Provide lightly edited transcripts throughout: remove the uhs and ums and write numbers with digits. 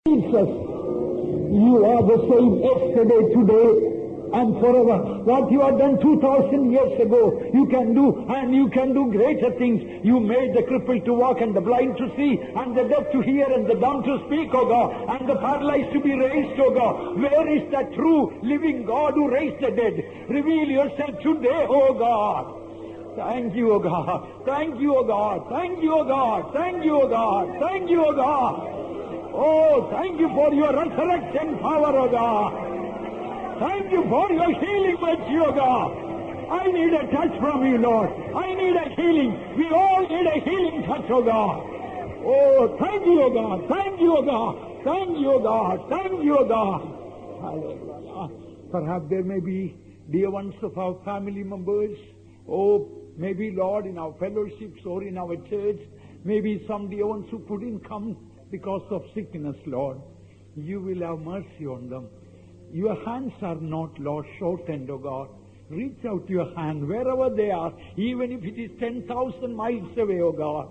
Jesus, you are the same yesterday, today, and forever. What you have done 2,000 years ago, you can do, and you can do greater things. You made the crippled to walk, and the blind to see, and the deaf to hear, and the dumb to speak, O God, and the paralyzed to be raised, O God. Where is that true living God who raised the dead? Reveal yourself today, O God. Thank you, O God. Thank you, O God. Thank you, O God. Thank you, O God. Thank you, O God. Oh, thank you for your resurrection power, O God. Thank you for your healing virtue, O God. I need a touch from you, Lord. I need a healing. We all need a healing touch, O God. Oh, thank you, O God. Thank you, O God. Thank you, O God. Thank you, O God. Hallelujah. Perhaps there may be dear ones of our family members. Oh, maybe, Lord, in our fellowships or in our church, maybe some dear ones who couldn't come because of sickness, Lord. You will have mercy on them. Your hands are not, Lord, shortened, O God. Reach out your hand wherever they are, even if it is 10,000 miles away, O God.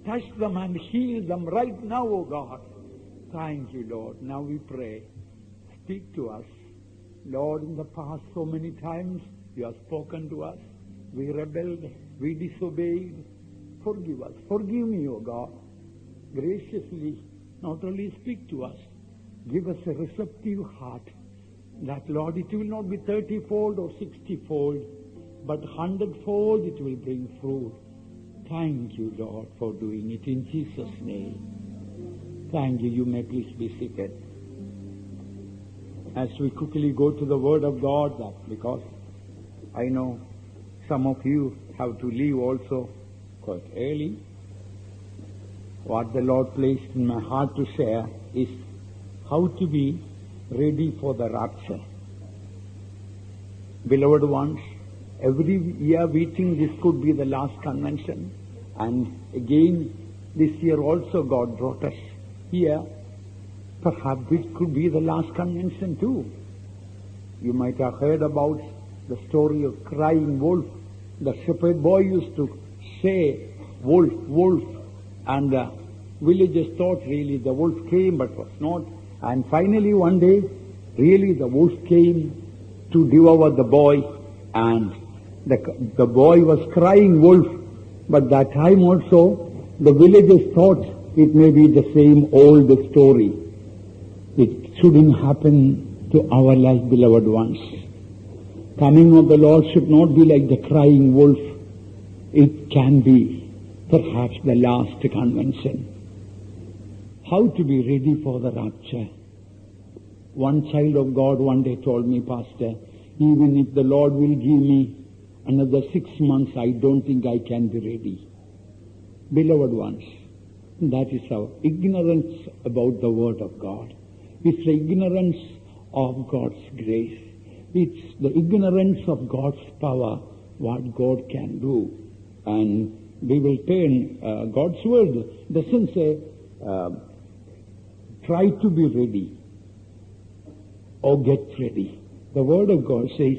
Touch them and heal them right now, O God. Thank you, Lord. Now we pray. Speak to us. Lord, in the past so many times you have spoken to us. We rebelled. We disobeyed. Forgive us. Forgive me, O God. Graciously, not only speak to us, give us a receptive heart, that, Lord, it will not be 30-fold or 60-fold, but 100-fold it will bring fruit. Thank you, Lord, for doing it in Jesus' name. Thank you. You may please be seated. As we quickly go to the Word of God, that because I know some of you have to leave also quite early. What the Lord placed in my heart to share is how to be ready for the rapture. Beloved ones, every year we think this could be the last convention, and again this year also God brought us here. Perhaps it could be the last convention too. You might have heard about the story of crying wolf. The shepherd boy used to say, wolf, wolf, and the villagers thought really the wolf came, but was not. And finally one day, really the wolf came to devour the boy, and the boy was crying wolf. But that time also, the villagers thought it may be the same old story. It shouldn't happen to our life, beloved ones. Coming of the Lord should not be like the crying wolf. It can be perhaps the last convention. How to be ready for the rapture. One child of God one day told me, Pastor, even if the Lord will give me another 6 months, I don't think I can be ready. Beloved ones, that is our ignorance about the Word of God. It's the ignorance of God's grace. It's the ignorance of God's power, what God can do. And we will turn, God's Word doesn't say, try to be ready or get ready. The Word of God says,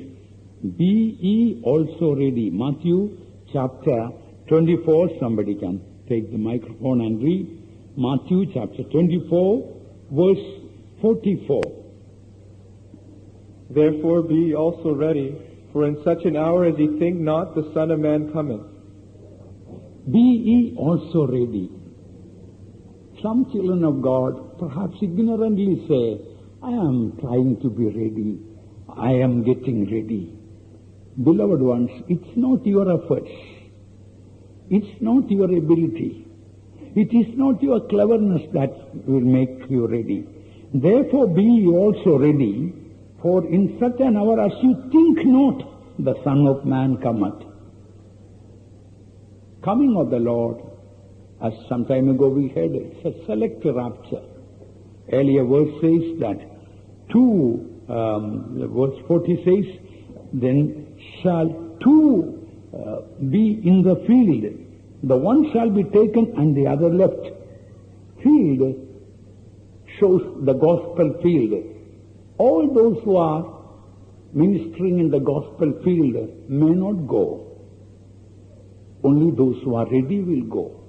be ye also ready. Matthew chapter 24, somebody can take the microphone and read. Matthew chapter 24, verse 44. Therefore be ye also ready, for in such an hour as ye think not, the Son of Man cometh. Be ye also ready. Some children of God perhaps ignorantly say, I am trying to be ready. I am getting ready. Beloved ones, it's not your efforts. It's not your ability. It is not your cleverness that will make you ready. Therefore be ye also ready, for in such an hour as you think not, the Son of Man cometh. Coming of the Lord, as some time ago we heard, it's a select rapture. Earlier verse says that verse 40 says, then shall two be in the field. The one shall be taken and the other left. Field shows the gospel field. All those who are ministering in the gospel field may not go. Only those who are ready will go.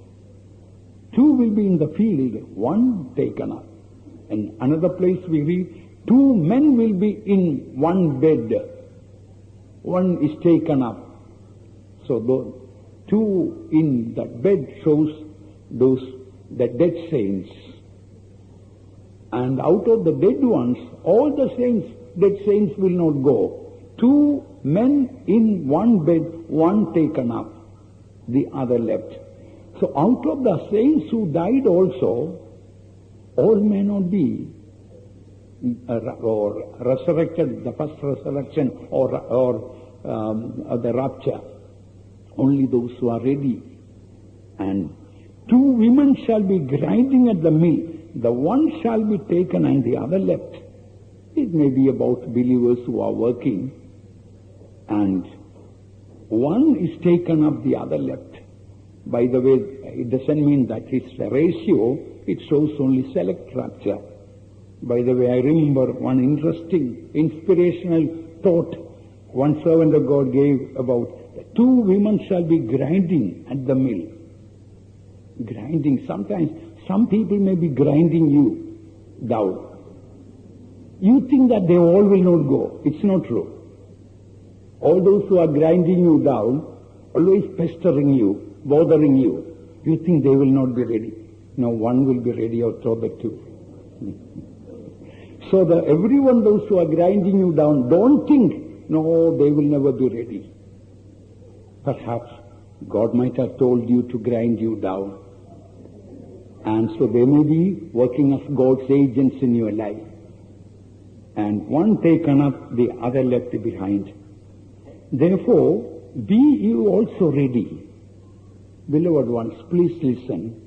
Two will be in the field, one taken up. In another place we read, two men will be in one bed. One is taken up. So the two in that bed shows the dead saints. And out of the dead ones, all the saints, dead saints will not go. Two men in one bed, one taken up, the other left. So out of the saints who died also, all may not be or resurrected, the first resurrection or the rapture. Only those who are ready. And two women shall be grinding at the mill. The one shall be taken and the other left. It may be about believers who are working, and one is taken up, the other left. By the way, it doesn't mean that it's a ratio, it shows only select rapture. By the way, I remember one interesting, inspirational thought one servant of God gave about two women shall be grinding at the mill. Grinding. Sometimes some people may be grinding you down. You think that they all will not go. It's not true. All those who are grinding you down, always pestering you, bothering you, you think they will not be ready. No, one will be ready out of the two. So everyone, those who are grinding you down, don't think, no, they will never be ready. Perhaps God might have told you to grind you down. And so they may be working as God's agents in your life. And one taken up, the other left behind. Therefore, be you also ready. Beloved ones, please listen.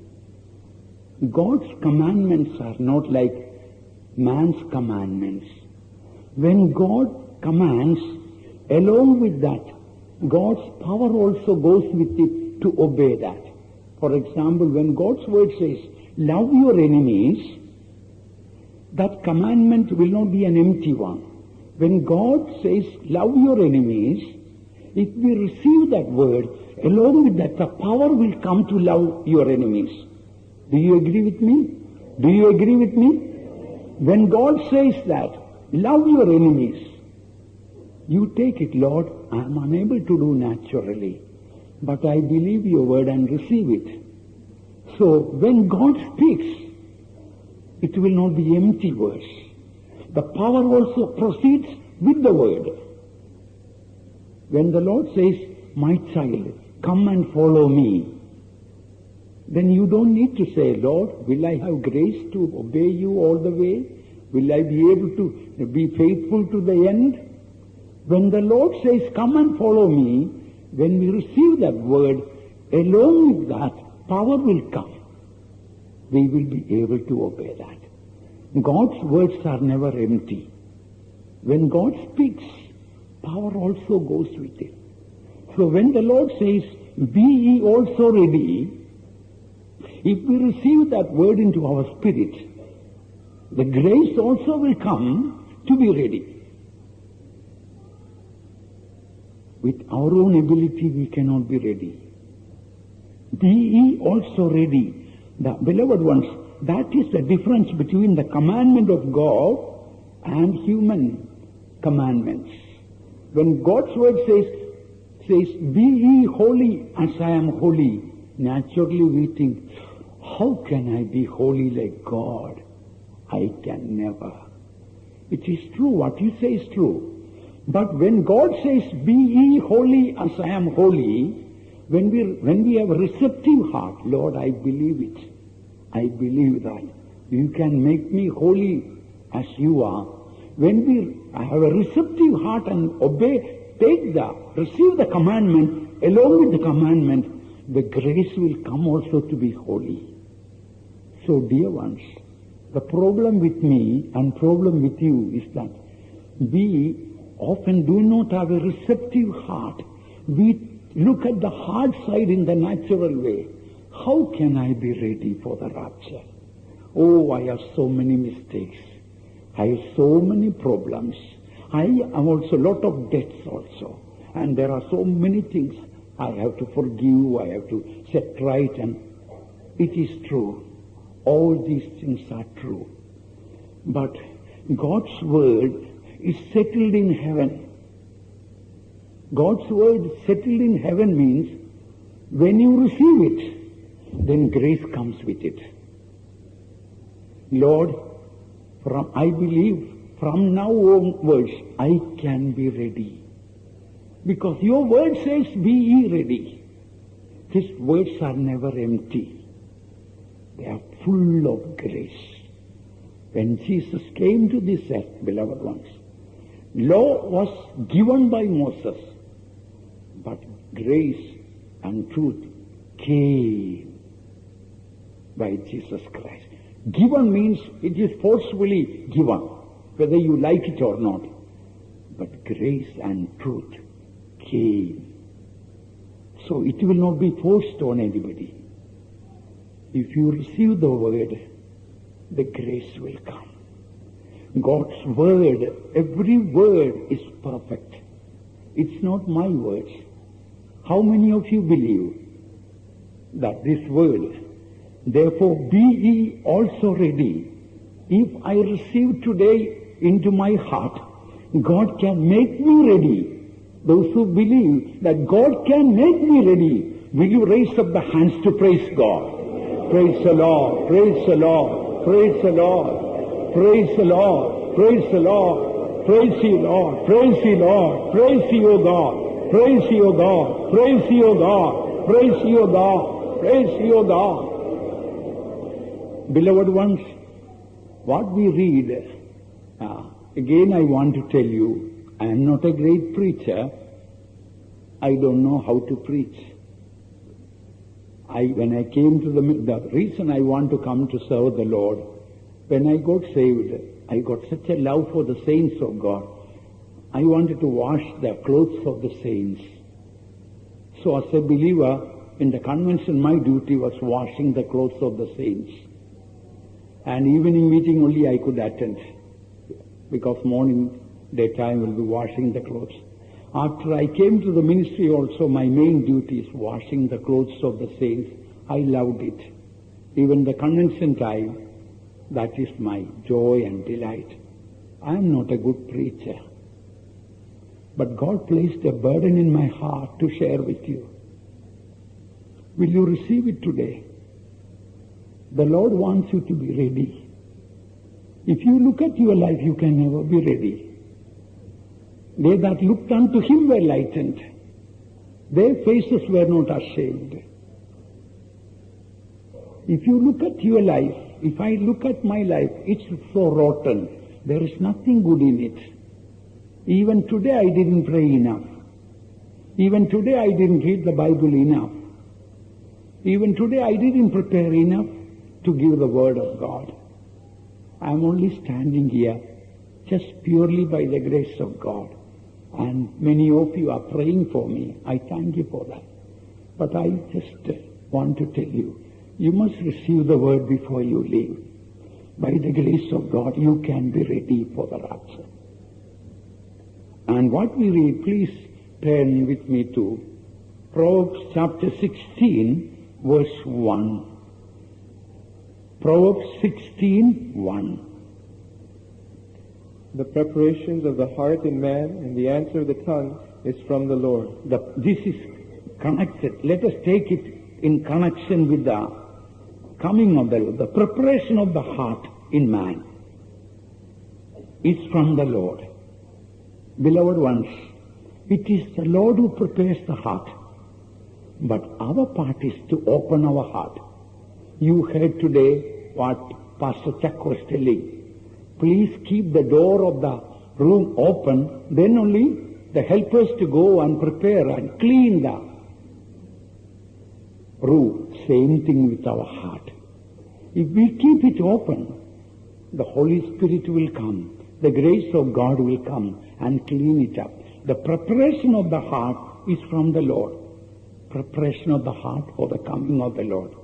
God's commandments are not like man's commandments. When God commands, along with that, God's power also goes with it to obey that. For example, when God's word says, love your enemies, that commandment will not be an empty one. When God says, love your enemies, if we receive that word, along with that, the power will come to love your enemies. Do you agree with me? Do you agree with me? When God says that, love your enemies, you take it, Lord, I am unable to do naturally, but I believe your word and receive it. So when God speaks, it will not be empty words. The power also proceeds with the word. When the Lord says, my child, come and follow me, then you don't need to say, Lord, will I have grace to obey you all the way? Will I be able to be faithful to the end? When the Lord says, come and follow me, when we receive that word, along with that, power will come. We will be able to obey that. God's words are never empty. When God speaks, power also goes with it. So when the Lord says, be ye also ready, if we receive that word into our spirit, the grace also will come to be ready. With our own ability, we cannot be ready. Be ye also ready. The beloved ones, that is the difference between the commandment of God and human commandments. When God's word says, be ye holy as I am holy, naturally we think, how can I be holy like God? I can never. It is true, what you say is true. But when God says, be ye holy as I am holy, when we have a receptive heart, Lord, I believe it. I believe that you can make me holy as you are. When we have a receptive heart and obey, receive the commandment, along with the commandment, the grace will come also to be holy. So, dear ones, the problem with me and problem with you is that we often do not have a receptive heart. We look at the hard side in the natural way. How can I be ready for the rapture? Oh, I have so many mistakes. I have so many problems. I have also a lot of debts also. And there are so many things I have to forgive, I have to set right. And it is true. All these things are true. But God's word is settled in heaven. God's word settled in heaven means when you receive it, then grace comes with it. Lord, I believe from now onwards I can be ready. Because your word says, be ye ready. His words are never empty. They are full of grace. When Jesus came to this earth, beloved ones, law was given by Moses, but grace and truth came by Jesus Christ. Given means it is forcefully given, whether you like it or not. But grace and truth came. So it will not be forced on anybody. If you receive the word, the grace will come. God's word, every word is perfect. It's not my words. How many of you believe that this word, therefore be ye also ready? If I receive today into my heart, God can make me ready. Those who believe that God can make me ready, will you raise up the hands to praise God? Praise the Lord, praise the Lord, praise the Lord, praise the Lord, praise the Lord, praise ye Lord, praise ye Lord, praise ye O God, praise ye O God, praise ye O God, praise ye O God, praise ye O God. Beloved ones, what we read, again I want to tell you, I am not a great preacher. I don't know how to preach. When I came to the reason I want to come to serve the Lord, when I got saved, I got such a love for the saints of God. I wanted to wash the clothes of the saints. So as a believer, in the convention, my duty was washing the clothes of the saints. And evening meeting only I could attend, because morning, daytime will be washing the clothes. After I came to the ministry also, my main duty is washing the clothes of the saints. I loved it. Even the convention time, that is my joy and delight. I am not a good preacher, but God placed a burden in my heart to share with you. Will you receive it today? The Lord wants you to be ready. If you look at your life, you can never be ready. They that looked unto him were lightened. Their faces were not ashamed. If you look at your life, if I look at my life, it's so rotten. There is nothing good in it. Even today I didn't pray enough. Even today I didn't read the Bible enough. Even today I didn't prepare enough to give the word of God. I'm only standing here just purely by the grace of God. And many of you are praying for me. I thank you for that. But I just want to tell you, you must receive the word before you leave. By the grace of God, you can be ready for the rapture. And what we read, please turn with me to Proverbs chapter 16, verse 1. Proverbs 16:1. The preparations of the heart in man and the answer of the tongue is from the Lord. This is connected. Let us take it in connection with the coming of the Lord. The preparation of the heart in man is from the Lord. Beloved ones, it is the Lord who prepares the heart. But our part is to open our heart. You heard today what Pastor Chuck was telling. Please keep the door of the room open, then only the helpers to go and prepare and clean the room. Same thing with our heart. If we keep it open, the Holy Spirit will come. The grace of God will come and clean it up. The preparation of the heart is from the Lord. Preparation of the heart for the coming of the Lord.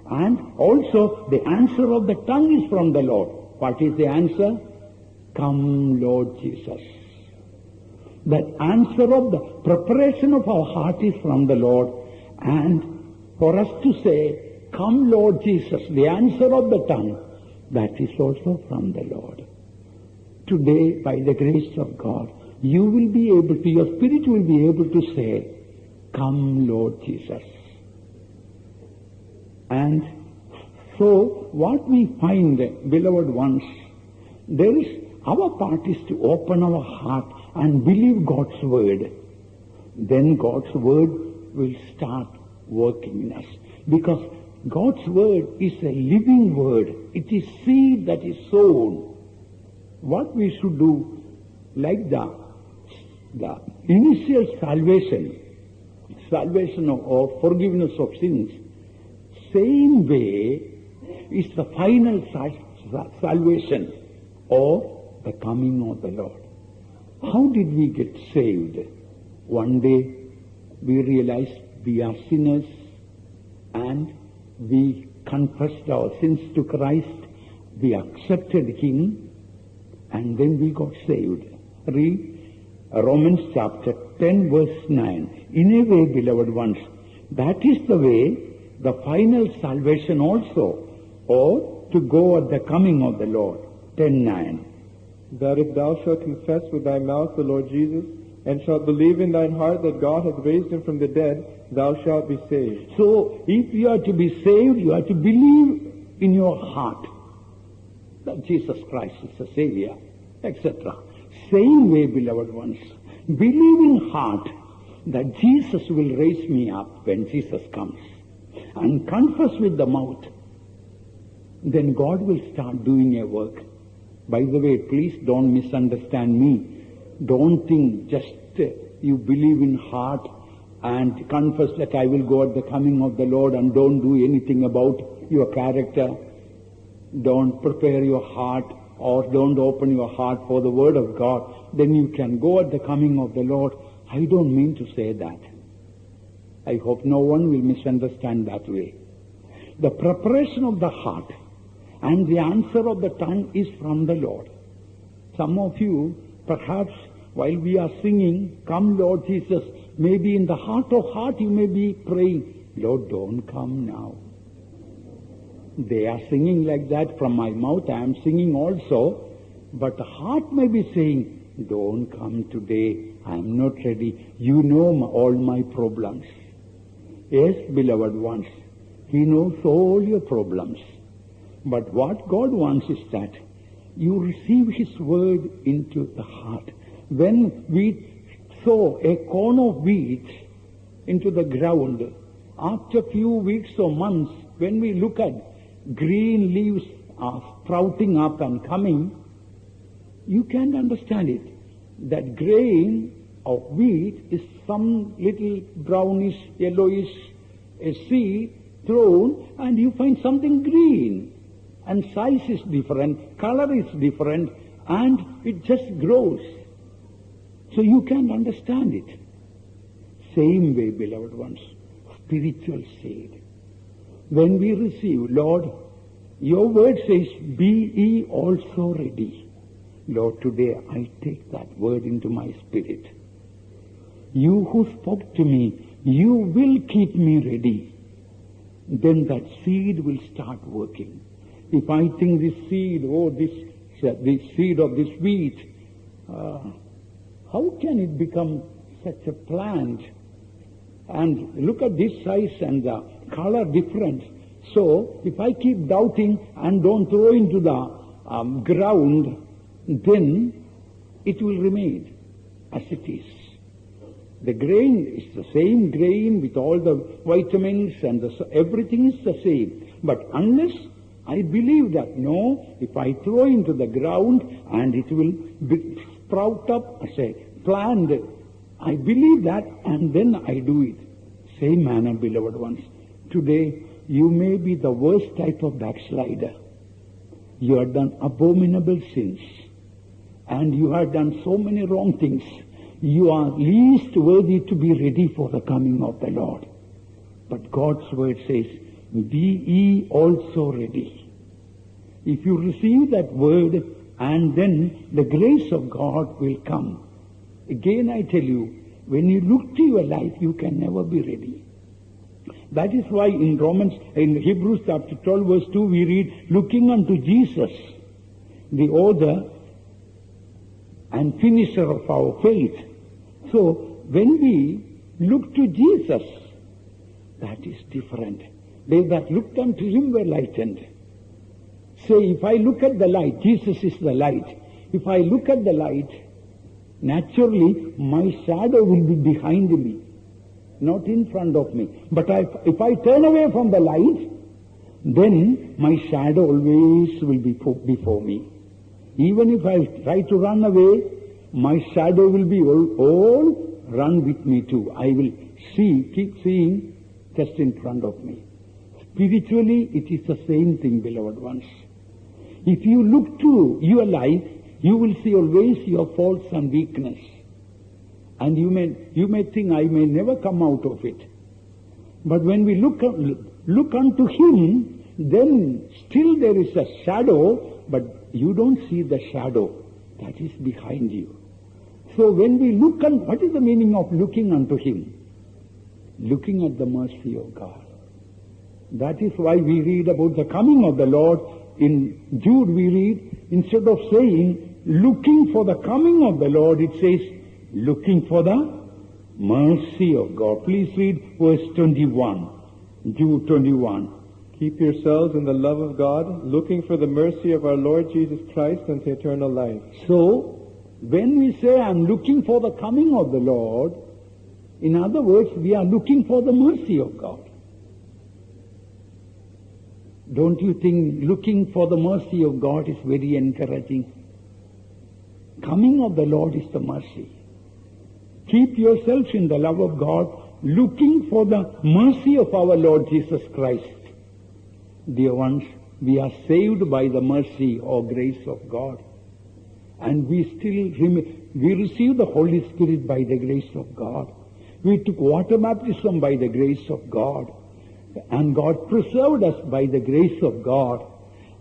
And also the answer of the tongue is from the Lord. What is the answer? Come, Lord Jesus. The answer of the preparation of our heart is from the Lord. And for us to say, come, Lord Jesus, the answer of the tongue, that is also from the Lord. Today, by the grace of God, you will be able to, your spirit will be able to say, come, Lord Jesus. And so, what we find, beloved ones, our part is to open our heart and believe God's word. Then God's word will start working in us. Because God's word is a living word. It is seed that is sown. What we should do, like the initial salvation or forgiveness of sins, same way is the final salvation or the coming of the Lord. How did we get saved? One day we realized we are sinners and we confessed our sins to Christ. We accepted Him and then we got saved. Read Romans chapter 10 verse 9. In a way, beloved ones, that is the way, the final salvation also, or to go at the coming of the Lord. 10:9. That if thou shalt confess with thy mouth the Lord Jesus, and shalt believe in thine heart that God hath raised him from the dead, thou shalt be saved. So, if you are to be saved, you have to believe in your heart that Jesus Christ is the Savior, etc. Same way, beloved ones, believe in heart that Jesus will raise me up when Jesus comes, and confess with the mouth, then God will start doing a work. By the way, please don't misunderstand me. Don't think just you believe in heart and confess that I will go at the coming of the Lord and don't do anything about your character. Don't prepare your heart or don't open your heart for the word of God. Then you can go at the coming of the Lord. I don't mean to say that. I hope no one will misunderstand that way. The preparation of the heart and the answer of the tongue is from the Lord. Some of you, perhaps while we are singing, come Lord Jesus, maybe in the heart of heart you may be praying, Lord, don't come now. They are singing like that. From my mouth I am singing also, but the heart may be saying, don't come today, I am not ready. You know all my problems. Yes, beloved ones, He knows all your problems. But what God wants is that you receive His word into the heart. When we sow a corn of wheat into the ground, after a few weeks or months, when we look at green leaves sprouting up and coming, you can't understand it. That grain of wheat is some little brownish, yellowish a seed thrown, and you find something green. And size is different, color is different, and it just grows. So you can't understand it. Same way, beloved ones, spiritual seed. When we receive, Lord, your word says, be ye also ready. Lord, today I take that word into my spirit. You who spoke to me, you will keep me ready. Then that seed will start working. If I think this seed, this seed of this wheat, how can it become such a plant? And look at this size and the color difference. So, if I keep doubting and don't throw into the ground, then it will remain as it is. The grain is the same grain with all the vitamins and everything is the same. But unless I believe that, no, if I throw into the ground and it will sprout up as a plant, I believe that and then I do it. Same manner, beloved ones. Today, you may be the worst type of backslider. You have done abominable sins. And you have done so many wrong things. You are least worthy to be ready for the coming of the Lord. But God's word says, be ye also ready. If you receive that word, and then the grace of God will come. Again I tell you, when you look to your life, you can never be ready. That is why in Hebrews chapter 12 verse 2 we read, looking unto Jesus, the author and finisher of our faith. So when we look to Jesus, that is different. They that looked unto him were lightened. Say, if I look at the light, Jesus is the light. If I look at the light, naturally my shadow will be behind me, not in front of me. But if I turn away from the light, then my shadow always will be before me. Even if I try to run away, my shadow will be all run with me too. I will keep seeing just in front of me. Spiritually, it is the same thing, beloved ones. If you look to your life, you will see always your faults and weakness. And you may think, I may never come out of it. But when we look unto him, then still there is a shadow, but you don't see the shadow that is behind you. So when we look what is the meaning of looking unto him? Looking at the mercy of God. That is why we read about the coming of the Lord. In Jude we read, instead of saying, looking for the coming of the Lord, it says, looking for the mercy of God. Please read verse 21. Jude 21. Keep yourselves in the love of God, looking for the mercy of our Lord Jesus Christ unto eternal life. So, when we say, I'm looking for the coming of the Lord, in other words, we are looking for the mercy of God. Don't you think looking for the mercy of God is very encouraging? Coming of the Lord is the mercy. Keep yourselves in the love of God, looking for the mercy of our Lord Jesus Christ. Dear ones, we are saved by the mercy or grace of God. And we receive the Holy Spirit by the grace of God. We took water baptism by the grace of God. And God preserved us by the grace of God.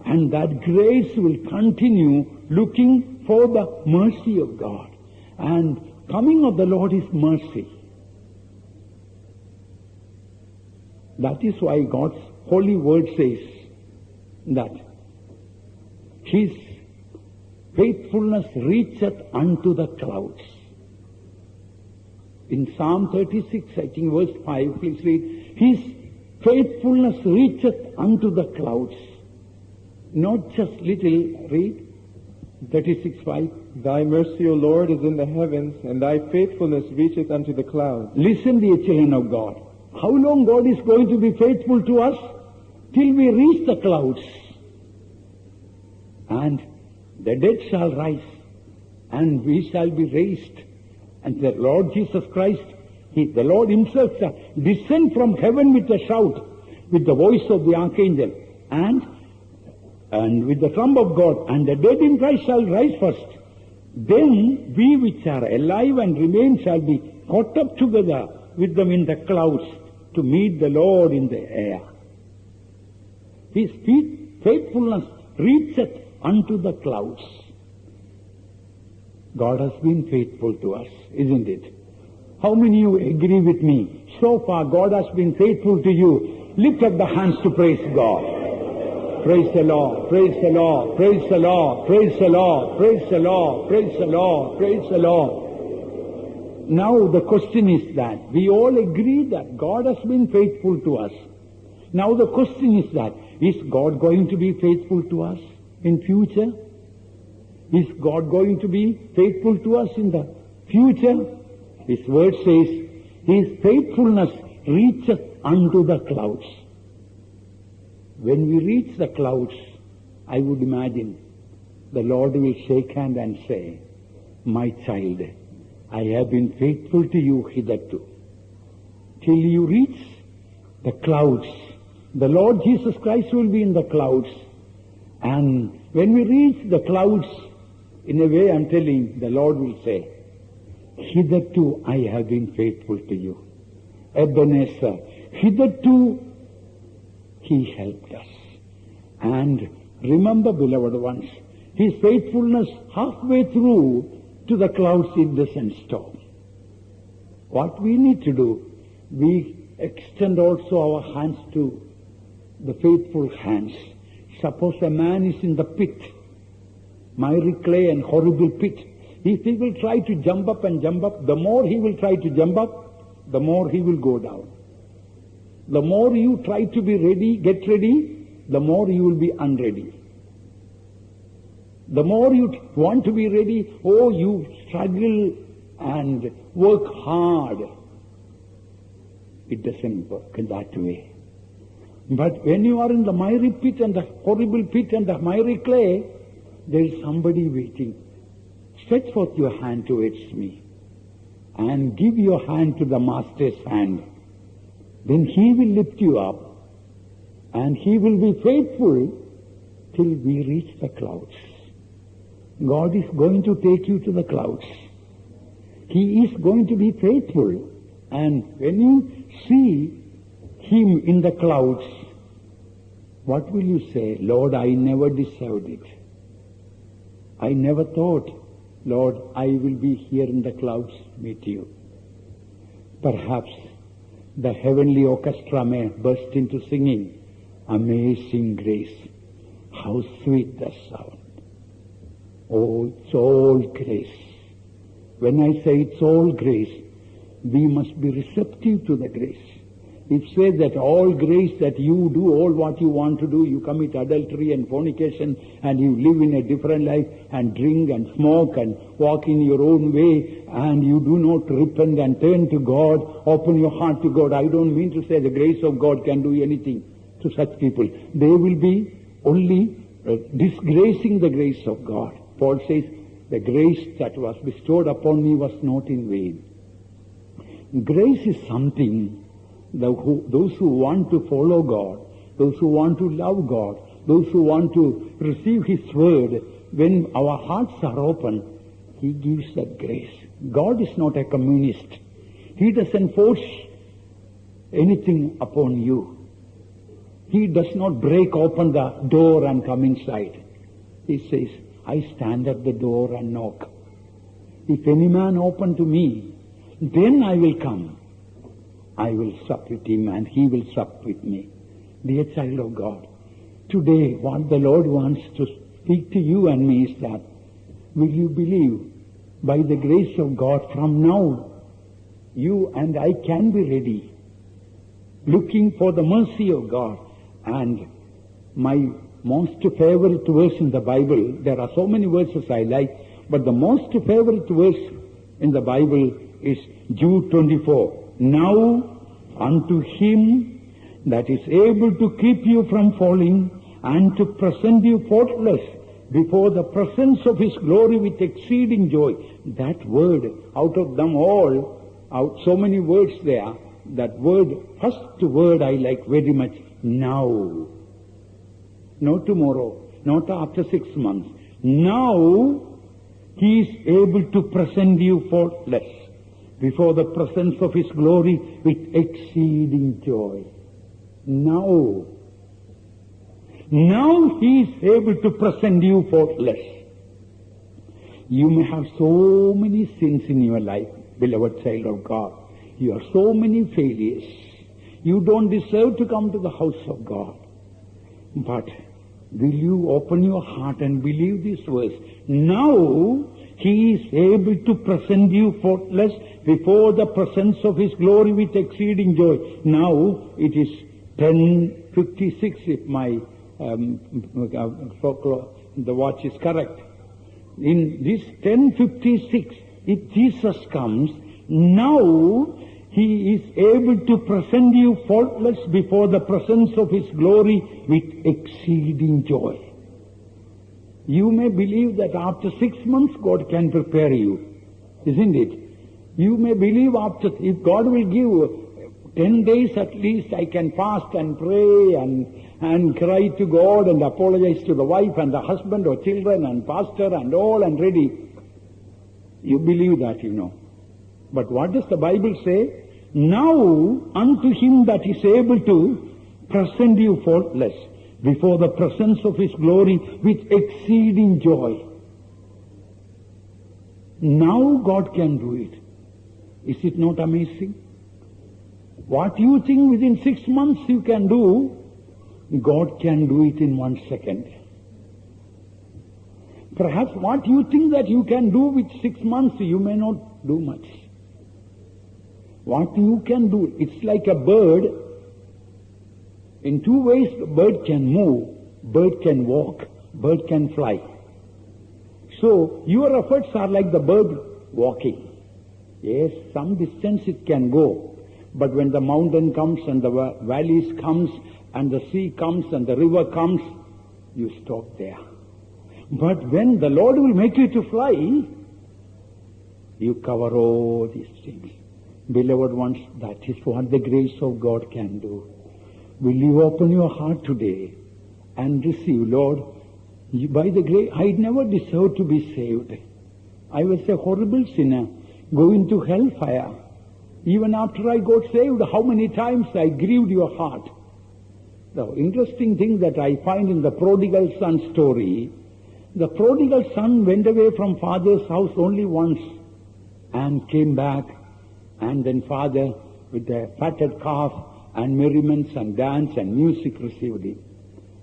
And that grace will continue looking for the mercy of God. And coming of the Lord is mercy. That is why God's holy word says that his faithfulness reacheth unto the clouds. In Psalm 36, I think verse 5, please read, his faithfulness reacheth unto the clouds. Not just little, read, 36:5. Thy mercy, O Lord, is in the heavens, and thy faithfulness reacheth unto the clouds. Listen, dear children of God. How long God is going to be faithful to us? Till we reach the clouds. And the dead shall rise, and we shall be raised. And the Lord Jesus Christ, the Lord himself shall descend from heaven with a shout, with the voice of the archangel, and with the trump of God, and the dead in Christ shall rise first. Then we which are alive and remain shall be caught up together with them in the clouds to meet the Lord in the air. His faithfulness reacheth unto the clouds. God has been faithful to us, isn't it? How many of you agree with me? So far God has been faithful to you. Lift up the hands to praise God. Praise the Lord, praise the Lord, praise the Lord, praise the Lord, praise the Lord, praise the Lord, praise the Lord. Now the question is that we all agree that God has been faithful to us. Now the question is that, is God going to be faithful to us in future? Is God going to be faithful to us in the future? His word says, his faithfulness reacheth unto the clouds. When we reach the clouds, I would imagine the Lord will shake hand and say, my child, I have been faithful to you hitherto. Till you reach the clouds, the Lord Jesus Christ will be in the clouds. And when we reach the clouds, in a way I'm telling, the Lord will say, hitherto I have been faithful to you. Ebenezer, hitherto he helped us. And remember, beloved ones, his faithfulness halfway through to the clouds it doesn't stop. What we need to do, we extend also our hands to the faithful hands. Suppose a man is in the pit, miry clay and horrible pit. If he will try to jump up and jump up, the more he will try to jump up, the more he will go down. The more you try to be ready, get ready, the more you will be unready. The more you want to be ready, oh, you struggle and work hard. It doesn't work in that way. But when you are in the miry pit and the horrible pit and the miry clay, there is somebody waiting. Stretch forth your hand towards me and give your hand to the Master's hand. Then he will lift you up and he will be faithful till we reach the clouds. God is going to take you to the clouds. He is going to be faithful. And when you see him in the clouds, what will you say? Lord, I never deserved it. I never thought, Lord, I will be here in the clouds with you. Perhaps the heavenly orchestra may burst into singing, Amazing Grace. How sweet the sound. Oh, it's all grace. When I say it's all grace, we must be receptive to the grace. It says that all grace that you do all what you want to do, you commit adultery and fornication and you live in a different life and drink and smoke and walk in your own way and you do not repent and turn to God, open your heart to God. I don't mean to say the grace of God can do anything to such people. They will be only disgracing the grace of God. Paul says, the grace that was bestowed upon me was not in vain. Grace is something those who want to follow God, those who want to love God, those who want to receive His word, when our hearts are open, He gives that grace. God is not a communist. He doesn't force anything upon you. He does not break open the door and come inside. He says, I stand at the door and knock. If any man open to me, then I will come. I will sup with him and he will sup with me. Dear child of God, today what the Lord wants to speak to you and me is that, will you believe by the grace of God from now, you and I can be ready, looking for the mercy of God. And my most favorite verse in the Bible, there are so many verses I like, but the most favorite verse in the Bible is Jude 24. Now unto him that is able to keep you from falling and to present you faultless before the presence of his glory with exceeding joy. That word, out of them all, so many words there, that word, first word I like very much, now. Not tomorrow, not after 6 months. Now he is able to present you faultless before the presence of his glory with exceeding joy. Now he is able to present you faultless. You may have so many sins in your life, beloved child of God. You have so many failures. You don't deserve to come to the house of God. But will you open your heart and believe this verse? Now he is able to present you faultless before the presence of his glory with exceeding joy. Now it is 10:56 if my the watch is correct. In this 10:56, if Jesus comes, now he is able to present you faultless before the presence of his glory with exceeding joy. You may believe that after 6 months God can prepare you, isn't it? You may believe if God will give 10 days at least, I can fast and pray and cry to God and apologize to the wife and the husband or children and pastor and all and ready. You believe that, you know. But what does the Bible say? Now unto him that is able to present you faultless before the presence of his glory with exceeding joy. Now God can do it. Is it not amazing? What you think within 6 months you can do, God can do it in 1 second. Perhaps what you think that you can do with 6 months, you may not do much. What you can do, it's like a bird. In two ways, the bird can move, bird can walk, bird can fly. So your efforts are like the bird walking. Yes, some distance it can go, but when the mountain comes and the valleys comes and the sea comes and the river comes, you stop there. But when the Lord will make you to fly, you cover all these things. Beloved ones, that is what the grace of God can do. Will you open your heart today and receive, Lord, by the grace, I never deserved to be saved. I was a horrible sinner, going to hellfire. Even after I got saved, how many times I grieved your heart. The interesting thing that I find in the prodigal son story, the prodigal son went away from father's house only once and came back, and then father with a fatted calf and merriments and dance and music received him.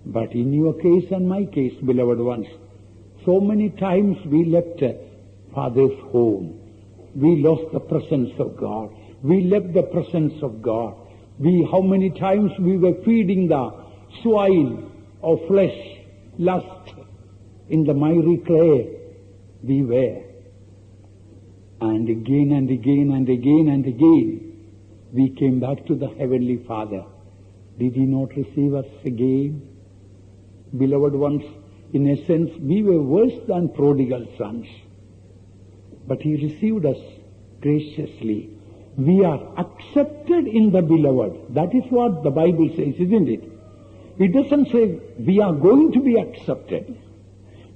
But in your case and my case, beloved ones, so many times we left father's home. We lost the presence of God. We left the presence of God. How many times we were feeding the swine of flesh, lust, in the miry clay we were. And again and again and again and again, we came back to the Heavenly Father. Did He not receive us again? Beloved ones, in a sense, we were worse than prodigal sons. But He received us graciously. We are accepted in the Beloved. That is what the Bible says, isn't it? It doesn't say we are going to be accepted.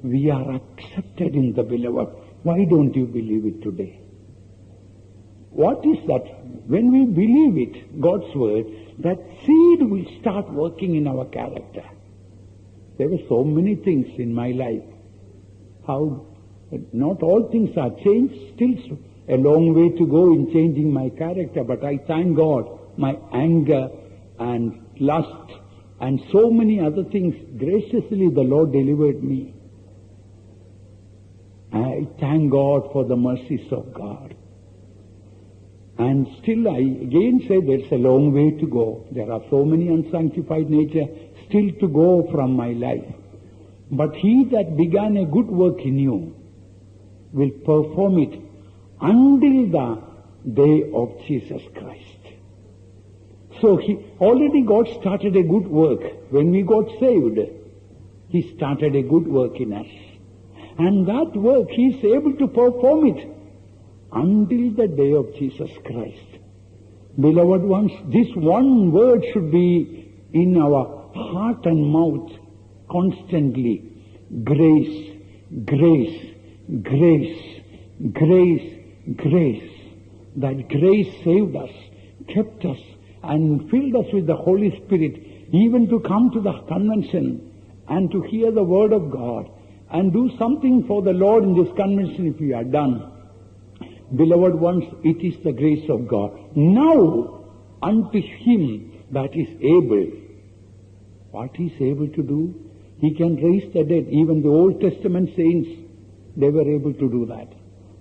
We are accepted in the Beloved. Why don't you believe it today? What is that? When we believe it, God's word, that seed will start working in our character. There were so many things in my life. How not all things are changed, still a long way to go in changing my character, but I thank God, my anger and lust and so many other things, graciously the Lord delivered me. I thank God for the mercies of God. And still I again say there's a long way to go. There are so many unsanctified nature still to go from my life. But He that began a good work in you will perform it until the day of Jesus Christ. So God started a good work. When we got saved, He started a good work in us. And that work He is able to perform it until the day of Jesus Christ. Beloved ones, this one word should be in our heart and mouth constantly. Grace, grace, grace, grace, grace. That grace saved us, kept us, and filled us with the Holy Spirit, even to come to the convention and to hear the word of God and do something for the Lord in this convention if we are done. Beloved ones, it is the grace of God. Now, unto Him that is able. What He is able to do? He can raise the dead. Even the Old Testament saints, they were able to do that.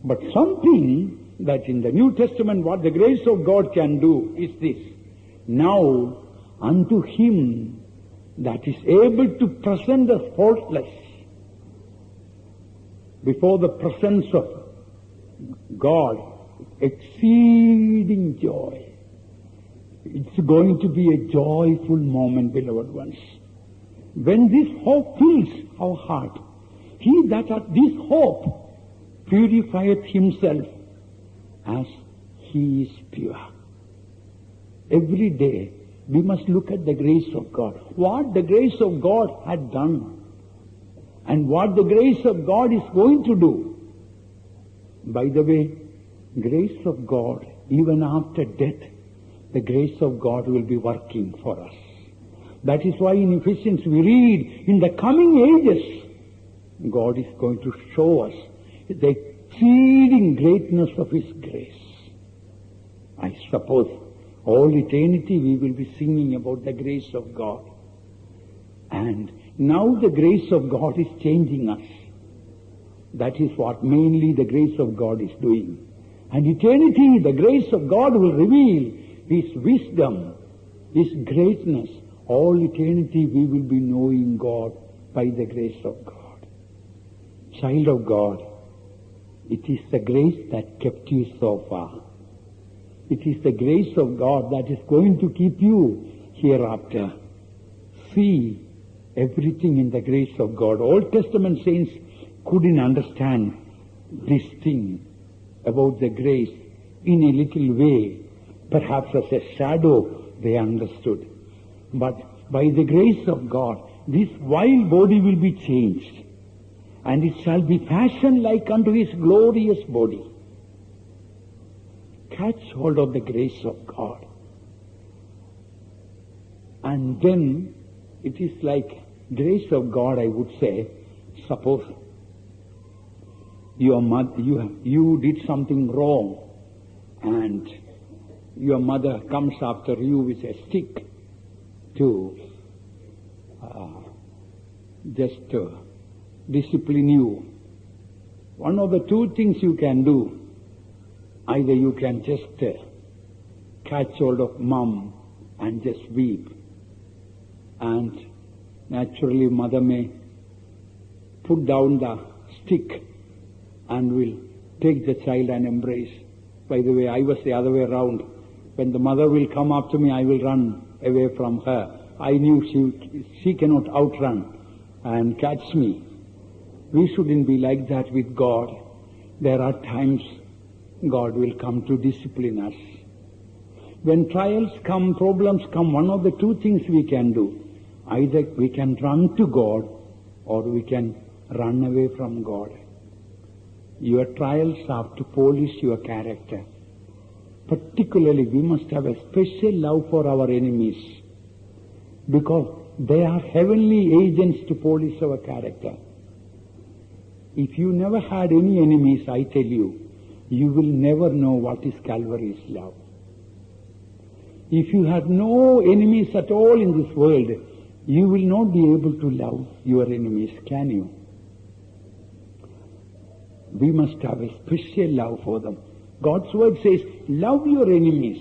But something that in the New Testament, what the grace of God can do is this. Now, unto Him that is able to present us faultless before the presence of God, exceeding joy. It's going to be a joyful moment, beloved ones. When this hope fills our heart, he that hath this hope purifieth himself as he is pure. Every day we must look at the grace of God. What the grace of God had done and what the grace of God is going to do. By the way, grace of God, even after death, the grace of God will be working for us. That is why in Ephesians we read, in the coming ages, God is going to show us the exceeding greatness of His grace. I suppose all eternity we will be singing about the grace of God. And now the grace of God is changing us. That is what mainly the grace of God is doing. And eternity, the grace of God will reveal His wisdom, His greatness. All eternity we will be knowing God by the grace of God. Child of God, it is the grace that kept you so far. It is the grace of God that is going to keep you hereafter. See everything in the grace of God. Old Testament saints couldn't understand this thing about the grace in a little way. Perhaps as a shadow they understood. But by the grace of God, this vile body will be changed, and it shall be fashioned like unto His glorious body. Catch hold of the grace of God. And then it is like grace of God, I would say. Suppose your mother, you did something wrong, and your mother comes after you with a stick to discipline you. One of the two things you can do. Either you can just catch hold of mom and just weep. And naturally mother may put down the stick and will take the child and embrace. By the way, I was the other way around. When the mother will come after me, I will run away from her. I knew she cannot outrun and catch me. We shouldn't be like that with God. There are times God will come to discipline us. When trials come, problems come, one of the two things we can do. Either we can run to God or we can run away from God. Your trials have to polish your character. Particularly, we must have a special love for our enemies, because they are heavenly agents to polish our character. If you never had any enemies, I tell you, you will never know what is Calvary's love. If you had no enemies at all in this world, you will not be able to love your enemies, can you? We must have a special love for them. God's word says, love your enemies.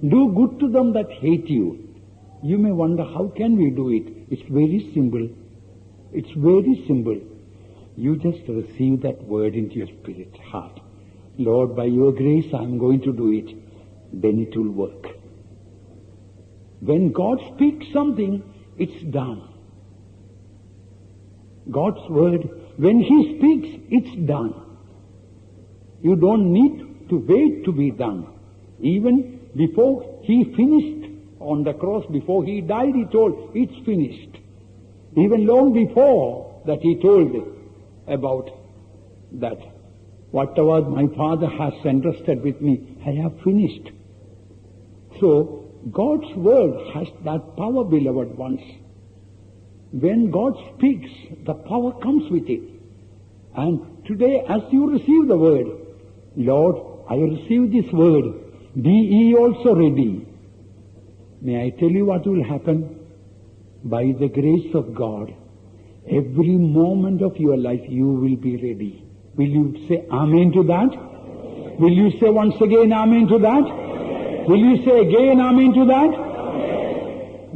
Do good to them that hate you. You may wonder, how can we do it? It's very simple. It's very simple. You just receive that word into your spirit, heart. Lord, by your grace, I'm going to do it. Then it will work. When God speaks something, it's done. God's word, when He speaks, it's done. You don't need to wait to be done. Even before He finished on the cross, before He died, He told, it's finished. Even long before that, He told about that. Whatever my Father has entrusted with me, I have finished. So, God's word has that power, beloved ones. When God speaks, the power comes with it. And today, as you receive the word, Lord, I receive this word. Be ye also ready. May I tell you what will happen? By the grace of God, every moment of your life you will be ready. Will you say amen to that? Will you say once again amen to that? Will you say again amen to that?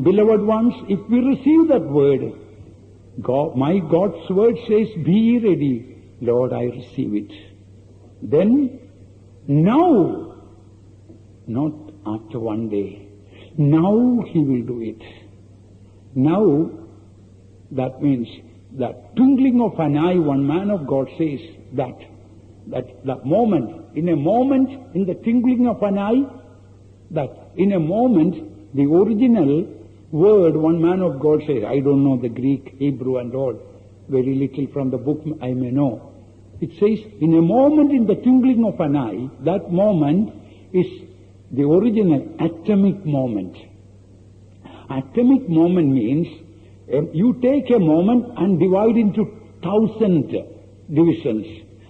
Beloved ones, if we receive that word, God's word says, be ye ready. Lord, I receive it. Then, now, not after one day, now He will do it. Now, that means that twinkling of an eye, one man of God says that moment, in a moment, in the twinkling of an eye, that in a moment, the original word, one man of God says, I don't know the Greek, Hebrew and all, very little from the book I may know. It says, in a moment, in the twinkling of an eye, that moment is the original atomic moment. Atomic moment means you take a moment and divide into 1,000 divisions,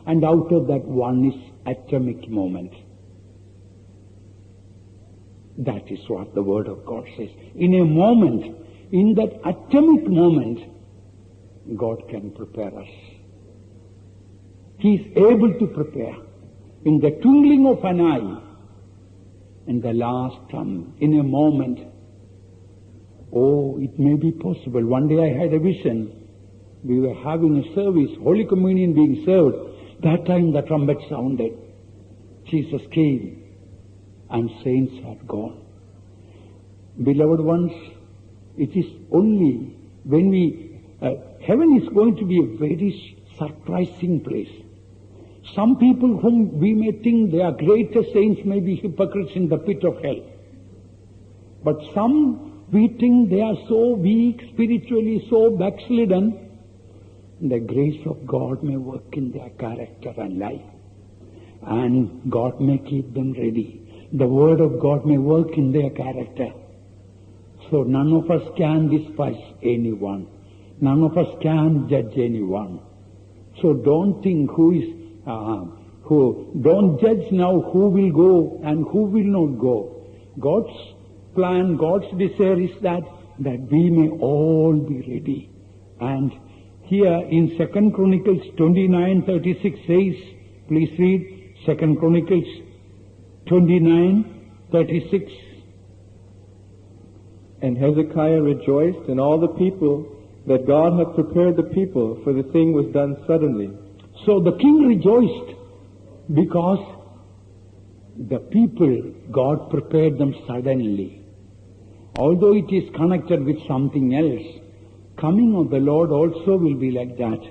and out of that one is atomic moment. That is what the Word of God says. In a moment, in that atomic moment, God can prepare us. He is able to prepare. In the twinkling of an eye, in the last time, in a moment. Oh, it may be possible. One day I had a vision. We were having a service, Holy Communion being served. That time the trumpet sounded. Jesus came and saints had gone. Beloved ones, it is only when heaven is going to be a very surprising place. Some people whom we may think they are greater saints may be hypocrites in the pit of hell. But some we think they are so weak, spiritually so backslidden, the grace of God may work in their character and life. And God may keep them ready. The Word of God may work in their character. So none of us can despise anyone. None of us can judge anyone. So don't think don't judge now who will go and who will not go. God's plan, God's desire is that we may all be ready. And here in 2 Chronicles 29:36 says, please read 2 Chronicles 29:36. And Hezekiah rejoiced, and all the people, that God had prepared the people, for the thing was done suddenly. So the king rejoiced because the people, God prepared them suddenly. Although it is connected with something else, coming of the Lord also will be like that.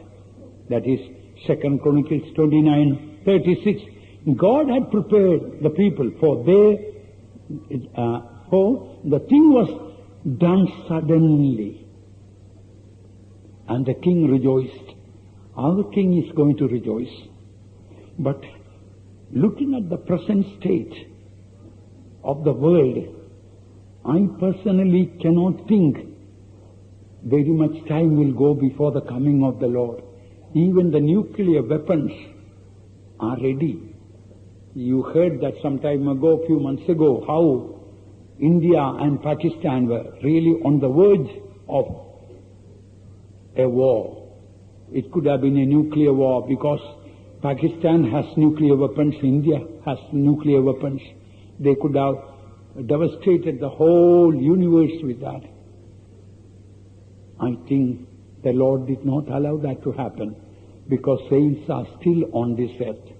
That is 2 Chronicles 29:36. God had prepared the people for the thing was done suddenly. And the king rejoiced. Our king is going to rejoice. But looking at the present state of the world, I personally cannot think very much time will go before the coming of the Lord. Even the nuclear weapons are ready. You heard that some time ago, a few months ago, how India and Pakistan were really on the verge of a war. It could have been a nuclear war because Pakistan has nuclear weapons, India has nuclear weapons. They could have devastated the whole universe with that. I think the Lord did not allow that to happen because saints are still on this earth.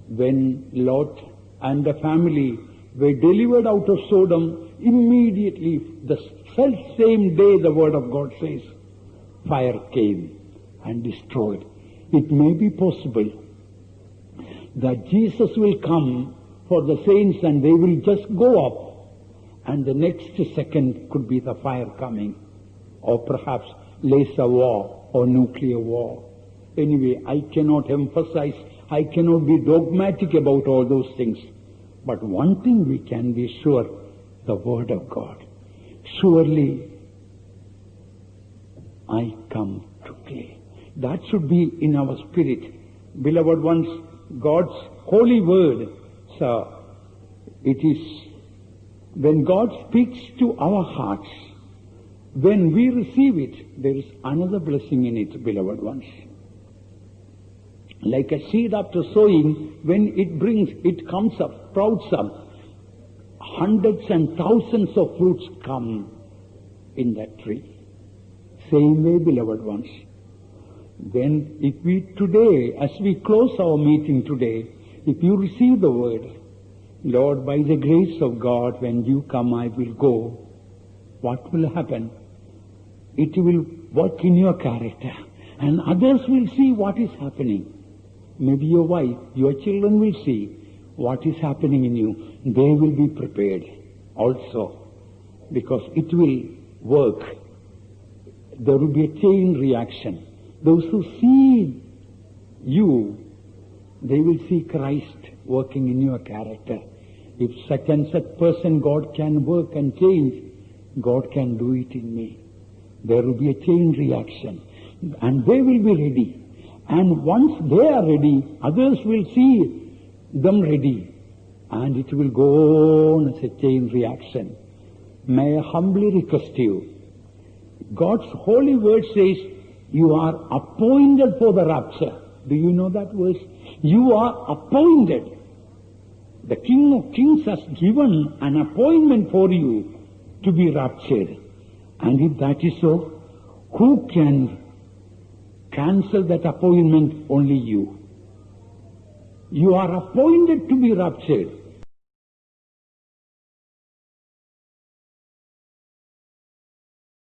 When Lot and the family were delivered out of Sodom, immediately, the self-same day, the Word of God says, fire came and destroyed. It may be possible that Jesus will come for the saints and they will just go up, and the next second could be the fire coming, or perhaps laser war or nuclear war. Anyway, I cannot emphasize, I cannot be dogmatic about all those things. But one thing we can be sure, the Word of God. Surely I come quickly. That should be in our spirit. Beloved ones, God's holy word, sir, it is when God speaks to our hearts, when we receive it, there is another blessing in it, beloved ones. Like a seed after sowing, when it comes up, sprouts up, hundreds and thousands of fruits come in that tree. Same way, beloved ones. Then if we today, as we close our meeting today, if you receive the word, Lord, by the grace of God, when you come, I will go, what will happen? It will work in your character, and others will see what is happening. Maybe your wife, your children will see what is happening in you. They will be prepared also, because it will work. There will be a chain reaction. Those who see you, they will see Christ working in your character. If such and such person God can work and change, God can do it in me. There will be a chain reaction, and they will be ready. And once they are ready, others will see them ready, and it will go on as a chain reaction. May I humbly request you, God's holy word says, you are appointed for the rapture. Do you know that verse? You are appointed. The King of Kings has given an appointment for you to be raptured. And if that is so, who can cancel that appointment? Only you. You are appointed to be raptured.